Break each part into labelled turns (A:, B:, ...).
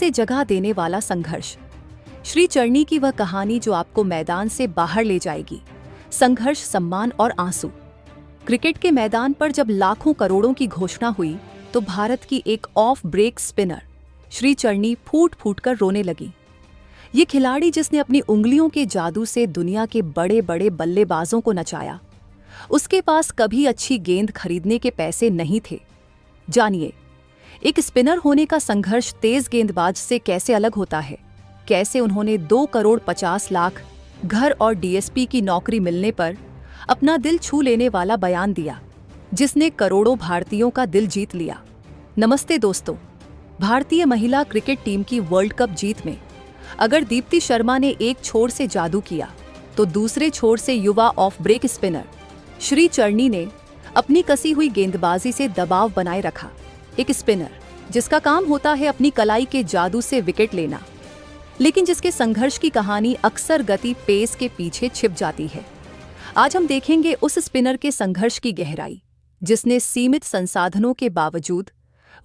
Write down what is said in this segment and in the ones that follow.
A: से जगा देने वाला संघर्ष। श्री चरनी की वह कहानी जो आपको मैदान से बाहर ले जाएगी। संघर्ष, सम्मान और आंसू। क्रिकेट के मैदान पर जब लाखों करोड़ों की घोषणा हुई तो भारत की एक ऑफ ब्रेक स्पिनर श्री चरनी फूट फूट कर रोने लगी। ये खिलाड़ी जिसने अपनी उंगलियों के जादू से दुनिया के बड़े बड़े बल्लेबाजों को नचाया, उसके पास कभी अच्छी गेंद खरीदने के पैसे नहीं थे। जानिए, एक स्पिनर होने का संघर्ष तेज गेंदबाज से कैसे अलग होता है। कैसे उन्होंने 2,50,00,000 घर और डीएसपी की नौकरी मिलने पर अपना दिल छू लेने वाला बयान दिया, जिसने करोड़ों भारतीयों का दिल जीत लिया। नमस्ते दोस्तों, भारतीय महिला क्रिकेट टीम की वर्ल्ड कप जीत में अगर दीप्ति शर्मा ने एक छोर से जादू किया, तो दूसरे छोर से युवा ऑफ ब्रेक स्पिनर श्री चरनी ने अपनी कसी हुई गेंदबाजी से दबाव बनाए रखा। एक स्पिनर जिसका काम होता है अपनी कलाई के जादू से विकेट लेना, लेकिन जिसके संघर्ष की कहानी अक्सर गति पेस के पीछे छिप जाती है। आज हम देखेंगे उस स्पिनर के संघर्ष की गहराई, जिसने सीमित संसाधनों के बावजूद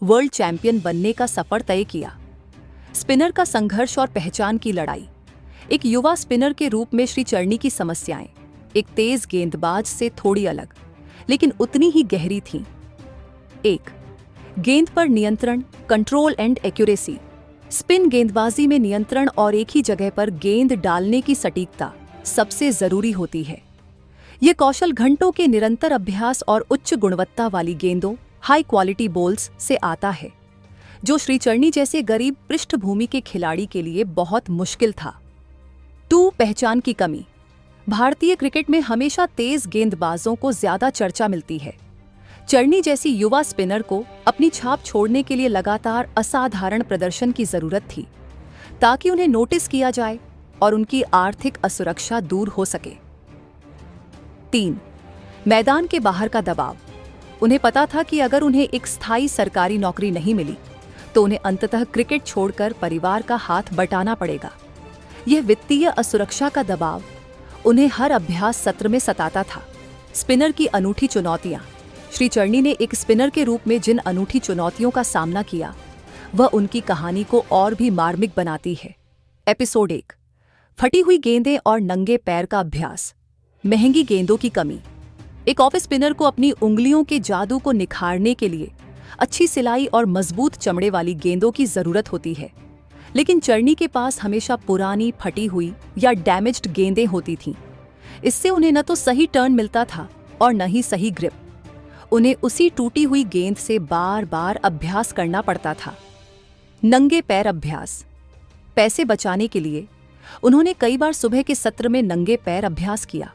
A: वर्ल्ड चैंपियन बनने का सफर तय किया। स्पिनर का संघर्ष और पहचान की लड़ाई। एक युवा स्पिनर के रूप में श्री चरनी की समस्याएं एक तेज गेंदबाज से थोड़ी अलग, लेकिन उतनी ही गहरी थीं। 1. गेंद पर नियंत्रण, कंट्रोल एंड एक्यूरेसी। स्पिन गेंदबाजी में नियंत्रण और एक ही जगह पर गेंद डालने की सटीकता सबसे जरूरी होती है। ये कौशल घंटों के निरंतर अभ्यास और उच्च गुणवत्ता वाली गेंदों, हाई क्वालिटी बॉल्स से आता है, जो श्री चरनी जैसे गरीब पृष्ठभूमि के खिलाड़ी के लिए बहुत मुश्किल था। 2. पहचान की कमी। भारतीय क्रिकेट में हमेशा तेज गेंदबाजों को ज्यादा चर्चा मिलती है। चरनी जैसी युवा स्पिनर को अपनी छाप छोड़ने के लिए लगातार असाधारण प्रदर्शन की जरूरत थी, ताकि उन्हें नोटिस किया जाए और उनकी आर्थिक असुरक्षा दूर हो सके। 3. मैदान के बाहर का दबाव। उन्हें पता था कि अगर उन्हें एक स्थायी सरकारी नौकरी नहीं मिली, तो उन्हें अंततः क्रिकेट छोड़कर परिवार का हाथ बटाना पड़ेगा। यह वित्तीय असुरक्षा का दबाव उन्हें हर अभ्यास सत्र में सताता था। स्पिनर की अनूठी चुनौतियां। श्री चरनी ने एक स्पिनर के रूप में जिन अनूठी चुनौतियों का सामना किया, वह उनकी कहानी को और भी मार्मिक बनाती है। एपिसोड 1। फटी हुई गेंदें और नंगे पैर का अभ्यास। महंगी गेंदों की कमी। एक ऑफ स्पिनर को अपनी उंगलियों के जादू को निखारने के लिए अच्छी सिलाई और मजबूत चमड़े वाली गेंदों की जरूरत होती है, लेकिन चरनी के पास हमेशा पुरानी, फटी हुई या डैमेज्ड गेंदें होती थीं। इससे उन्हें न तो सही टर्न मिलता था और न ही सही ग्रिप। उन्हें उसी टूटी हुई गेंद से बार बार अभ्यास करना पड़ता था। नंगे पैर अभ्यास। पैसे बचाने के लिए उन्होंने कई बार सुबह के सत्र में नंगे पैर अभ्यास किया।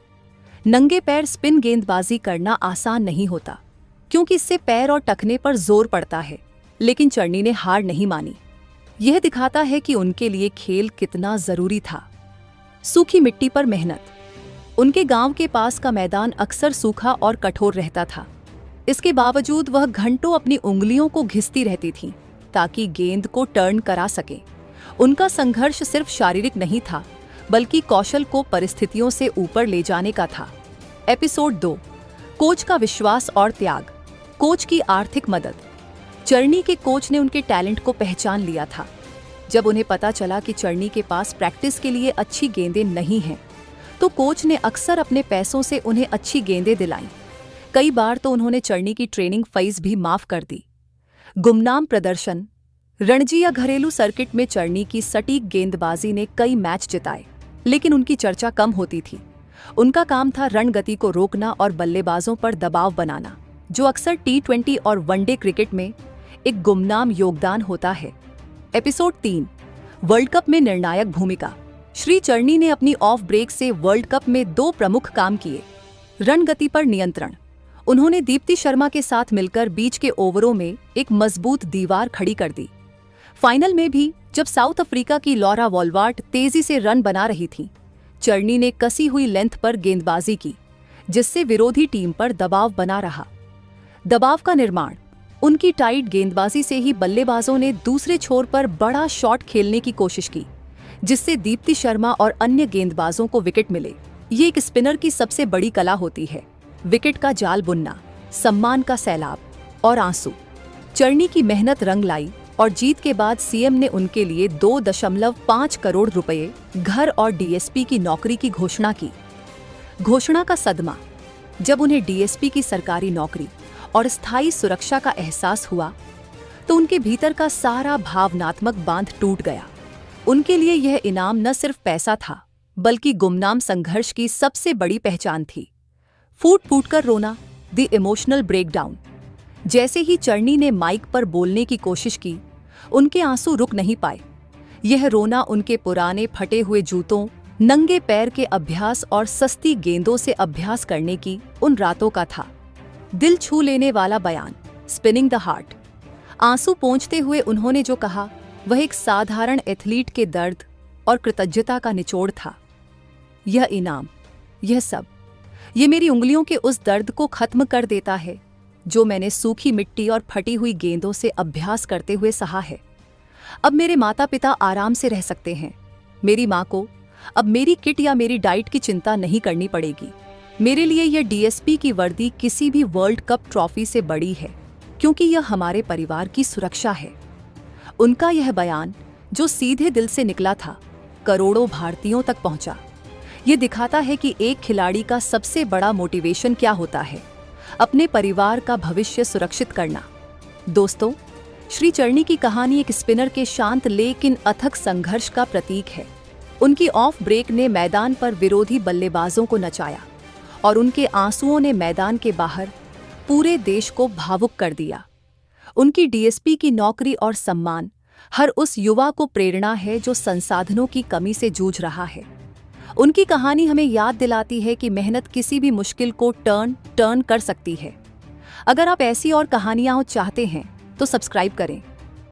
A: नंगे पैर स्पिन गेंदबाजी करना आसान नहीं होता, क्योंकि इससे पैर और टखने पर जोर पड़ता है, लेकिन चरनी ने हार नहीं मानी। यह दिखाता है कि उनके लिए खेल कितना जरूरी था। सूखी मिट्टी पर मेहनत। उनके गांव के पास का मैदान अक्सर सूखा और कठोर रहता था। इसके बावजूद वह घंटों अपनी उंगलियों को घिसती रहती थीं, ताकि गेंद को टर्न करा सके। उनका संघर्ष सिर्फ शारीरिक नहीं था, बल्कि कौशल को परिस्थितियों से ऊपर ले जाने का था। एपिसोड 2। कोच का विश्वास और त्याग। कोच की आर्थिक मदद। चरनी के कोच ने उनके टैलेंट को पहचान लिया था। जब उन्हें पता चला कि चरनी के पास प्रैक्टिस के लिए अच्छी गेंदें नहीं हैं, तो कोच ने अक्सर अपने पैसों से उन्हें अच्छी गेंदें दिलाईं। कई बार तो उन्होंने चरनी की ट्रेनिंग फीस भी माफ कर दी। गुमनाम प्रदर्शन। रणजी या घरेलू सर्किट में चरनी की सटीक गेंदबाजी ने कई मैच जिताए, लेकिन उनकी चर्चा कम होती थी। उनका काम था रणगति को रोकना और बल्लेबाजों पर दबाव बनाना, जो अक्सर T20 और वनडे क्रिकेट में एक गुमनाम योगदान होता है। एपिसोड 3। वर्ल्ड कप में निर्णायक भूमिका। श्री चरनी ने अपनी ऑफ ब्रेक से वर्ल्ड कप में 2 प्रमुख काम किए। रणगति पर नियंत्रण। उन्होंने दीप्ति शर्मा के साथ मिलकर बीच के ओवरों में एक मजबूत दीवार खड़ी कर दी। फाइनल में भी जब साउथ अफ्रीका की लॉरा वॉल्वार्ट तेजी से रन बना रही थी, चरनी ने कसी हुई लेंथ पर गेंदबाजी की, जिससे विरोधी टीम पर दबाव बना रहा। दबाव का निर्माण। उनकी टाइट गेंदबाजी से ही बल्लेबाजों ने दूसरे छोर पर बड़ा शॉट खेलने की कोशिश की, जिससे दीप्ति शर्मा और अन्य गेंदबाजों को विकेट मिले। ये एक स्पिनर की सबसे बड़ी कला होती है। विकेट का जाल बुनना, सम्मान का सैलाब और आंसू। चरनी की मेहनत रंग लाई और जीत के बाद सीएम ने उनके लिए 2.5 करोड़ रुपए, घर और डीएसपी की नौकरी की घोषणा की। घोषणा का सदमा, जब उन्हें डीएसपी की सरकारी नौकरी और स्थायी सुरक्षा का एहसास हुआ तो उनके भीतर का सारा भावनात्मक बांध टूट गया। उनके लिए यह इनाम न सिर्फ पैसा था, बल्कि गुमनाम संघर्ष की सबसे बड़ी पहचान थी। फूट फूट कर रोना, द इमोशनल ब्रेकडाउन। जैसे ही चरनी ने माइक पर बोलने की कोशिश की, उनके आंसू रुक नहीं पाए। यह रोना उनके पुराने फटे हुए जूतों, नंगे पैर के अभ्यास और सस्ती गेंदों से अभ्यास करने की उन रातों का था। दिल छू लेने वाला बयान, स्पिनिंग द हार्ट। आंसू पोंछते हुए उन्होंने जो कहा, वह एक साधारण एथलीट के दर्द और कृतज्ञता का निचोड़ था। यह इनाम, यह सब, ये मेरी उंगलियों के उस दर्द को खत्म कर देता है जो मैंने सूखी मिट्टी और फटी हुई गेंदों से अभ्यास करते हुए सहा है। अब मेरे माता पिता आराम से रह सकते हैं। मेरी माँ को अब मेरी किट या मेरी डाइट की चिंता नहीं करनी पड़ेगी। मेरे लिए यह डीएसपी की वर्दी किसी भी वर्ल्ड कप ट्रॉफी से बड़ी है, क्योंकि यह हमारे परिवार की सुरक्षा है। उनका यह बयान, जो सीधे दिल से निकला था, करोड़ों भारतीयों तक पहुंचा। ये दिखाता है कि एक खिलाड़ी का सबसे बड़ा मोटिवेशन क्या होता है, अपने परिवार का भविष्य सुरक्षित करना। दोस्तों, श्री चरनी की कहानी एक स्पिनर के शांत लेकिन अथक संघर्ष का प्रतीक है। उनकी ऑफ ब्रेक ने मैदान पर विरोधी बल्लेबाजों को नचाया और उनके आंसुओं ने मैदान के बाहर पूरे देश को भावुक कर दिया। उनकी डीएसपी की नौकरी और सम्मान हर उस युवा को प्रेरणा है जो संसाधनों की कमी से जूझ रहा है। उनकी कहानी हमें याद दिलाती है कि मेहनत किसी भी मुश्किल को टर्न कर सकती है। अगर आप ऐसी और कहानियां चाहते हैं तो सब्सक्राइब करें।